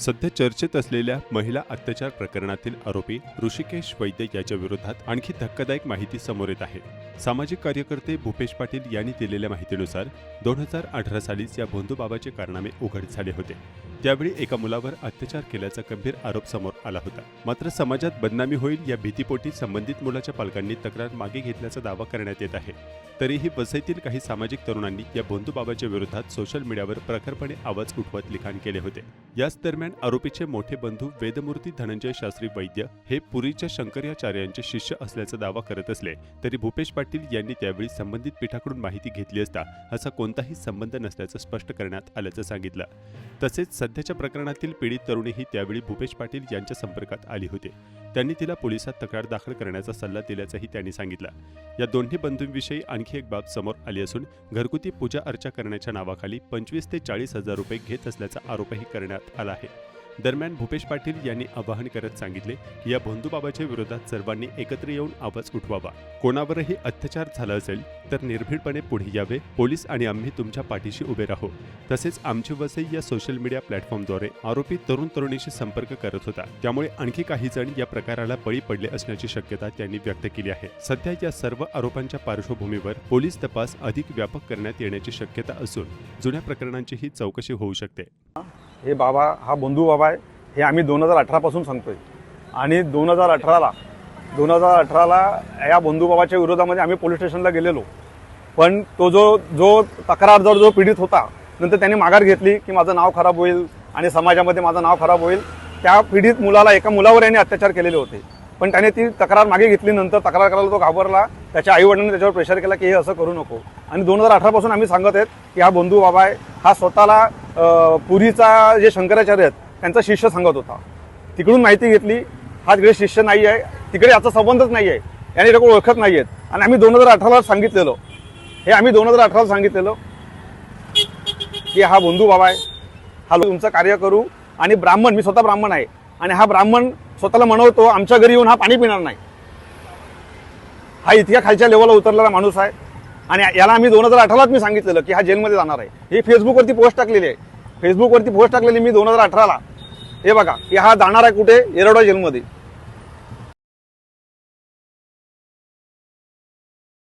सध्या चर्चेत असलेल्या महिला अत्याचार प्रकरणातील आरोपी ऋषिकेश वैद्य याच्या विरोधात आणखी धक्कादायक माहिती समोर येत आहे। सामाजिक कार्यकर्ते भूपेश पाटील यांनी दिलेल्या माहितीनुसार 2018 सालीच या भोंदूबाबाचे कारनामे उघड झाले होते। त्यावेळी एका मुलावर अत्याचार केल्याचा गंभीर आरोप समोर आला होता। मात्र समाजात बदनामी होईल या भीतीपोटी संबंधित मुलाच्या पालकांनी तक्रार मागे घेतल्याचा दावा करण्यात येत आहे। तरीही वसईतील काही सामाजिक तरुणांनी या भोंदूबाबाच्या विरोधात सोशल मीडियावर प्रखरपणे आवाज उठवत लिखाण केले होते। याच दरम्यान आरोपीचे मोठे बंधू वेदमूर्ती धनंजय शास्त्री वैद्य हे पुरीच्या शंकराचार्यांचे शिष्य असल्याचा दावा करत असले तरी भूपेश पाटील यांनी त्यावेळी संबंधित पीठाकडून माहिती घेतली असता असा कोणताही संबंध नसल्याचं स्पष्ट करण्यात आल्याचं सांगितलं। तसेच सध्याच्या प्रकरणातील पीडित तरुणीही त्यावेळी भूपेश पाटील यांच्या संपर्कात आली होती। त्यांनी तिला पोलिसात तक्रार दाखल करण्याचा सल्ला दिल्याचंही त्यांनी सांगितलं। या दोन्ही बंधूंविषयी आणखी एक बाब समोर आली असून घरगुती पूजा अर्चा करण्याच्या नावाखाली 25 ते 40 हजार रुपये घेत असल्याचा आरोपही करण्यात आला आहे। दरम्यान भूपेश पाटील यांनी आवाहन करत सांगितले की या भोंदूबाबाच्या विरोधात सर्वांनी एकत्र येऊन आवाज उठवावा। कोणावरही अत्याचार झाला असेल तर निर्भीडपणे पुढे यावे। पोलीस आणि आम्ही तुमच्या पाठीशी उभे राहू। तसेच आमची वसई या सोशल मीडिया प्लॅटफॉर्मद्वारे आरोपी तरुण तरुणीशी संपर्क करत होता, त्यामुळे आणखी काही जण या प्रकाराला बळी पडले असण्याची शक्यता त्यांनी व्यक्त केली आहे। सध्या या सर्व आरोपांच्या पार्श्वभूमीवर पोलीस तपास अधिक व्यापक करण्यात येण्याची शक्यता असून जुन्या प्रकरणांचीही चौकशी होऊ शकते। हे बाबा हा बंधू बाबा आहे, हे आम्ही 2018 पासून सांगतोय आणि 2018ला या बंधू बाबाच्या विरोधामध्ये आम्ही पोलीस स्टेशनला गेलेलो। पण तो जो तक्रारदार जो पीडित होता नंतर त्यांनी माघार घेतली की माझं नाव खराब होईल आणि समाजामध्ये माझं नाव खराब होईल। त्या पीडित मुलाला एका मुलावर यांनी अत्याचार केलेले होते, पण त्याने ती तक्रार मागे घेतली। नंतर तक्रार करायला तो घाबरला, त्याच्या आईवडिलांनी त्याच्यावर प्रेशर केला की हे असं करू नको। आणि 2018 पासून आम्ही सांगत आहेत की हा बंधू बाबा आहे, हा स्वतःला पुरीचा जे शंकराचार्य आहेत त्यांचा शिष्य सांगत होता। तिकडून माहिती घेतली, हा तिकडे शिष्य नाही आहे, तिकडे याचा संबंधच नाही आहे, याने लोक ओळखत नाही आहेत। आणि आम्ही 2018ला सांगितलेलं की हा बंधू बाबा आहे, हा तुमचं कार्य करू। आणि ब्राह्मण, मी स्वतः ब्राह्मण आहे आणि हा ब्राह्मण स्वतःला म्हणवतो आमच्या घरी येऊन हा पाणी पिणार नाही। हा इतक्या खालच्या लेवलला उतरलेला माणूस आहे आणि याला आम्ही 2018लाच मी सांगितलेलं की हा जेलमध्ये जाणार आहे। हे फेसबुकवरती पोस्ट टाकलेली आहे, मी 2018ला हे बघा की हा जाणार आहे कुठे, येरवडा जेलमध्ये।